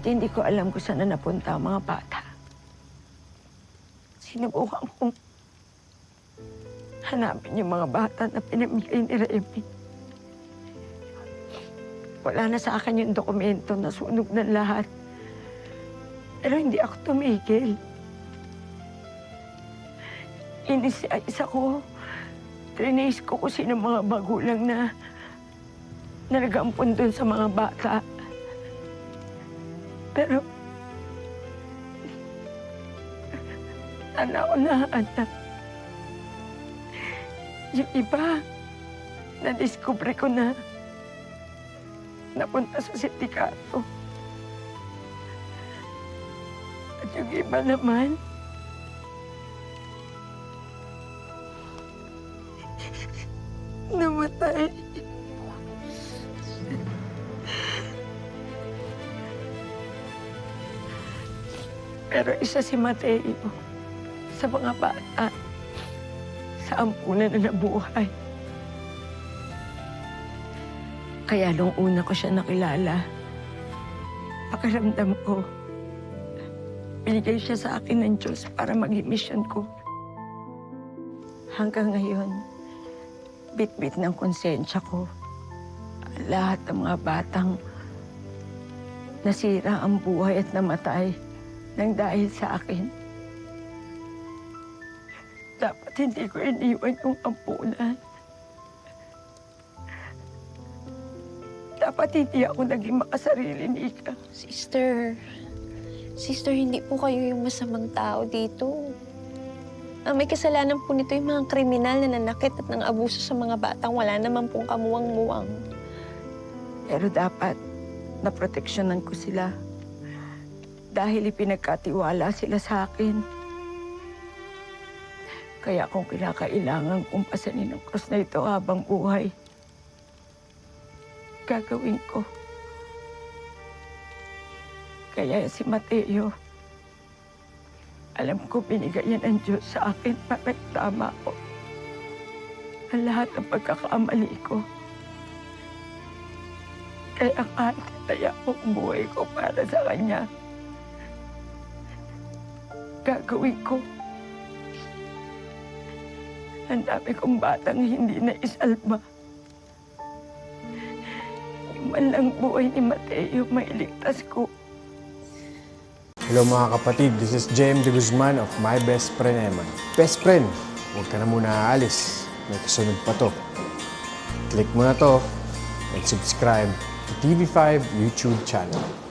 hindi ko alam kung saan na napunta ang mga bata. Sinubukan kong hanapin yung mga bata na pinamigay ni Remy. Wala na sa akin yung dokumento, nasunog na lahat. Pero hindi ako tumigil. Inis ako. Trinace ko kung sino mga magulang na nagampun dun sa mga bata. Pero nauna-una. Yung iba, na-discover ko na napunta sa sindikato. At yung iba naman, namatay. Pero isa si Mateo sa mga bata sa ampunan na nabuhay. Kaya nung una ko siya nakilala, pakiramdam ko, binigay siya sa akin ng Diyos para maging mission ko. Hanggang ngayon, bit-bit ng konsensya ko. Lahat ng mga batang nasira ang buhay at namatay nang dahil sa akin. Dapat hindi ko iniwan yung ampunan. Dapat hindi ako naging makasarili, Nika. Sister, hindi po kayo yung masamang tao dito. Ang may kasalanan po nito yung mga kriminal na nanakit at nang abuso sa mga batang wala naman pong kamuwang-muwang. Pero dapat naproteksyonan ko sila. Dahil ipinagkatiwala sila sa akin. Kaya kung kinakailangan kong pasanin ang krus na ito habang buhay, gagawin ko. Kaya si Mateo, alam ko binigay yan ng Diyos sa akin para tama ko ang lahat ng pagkakamali ko. Kaya kahit kaya ang buhay ko para sa Kanya, gagawin ko. Ang dami kong batang hindi na isalba. Yung man lang buhay ni Mateo, mailigtas ko. Hello mga kapatid, this is Jem de Guzman of My Best Friend Eman. Best friend, huwag ka na muna aalis. May kasunod pa to. Click mo na to and subscribe to TV5 YouTube channel.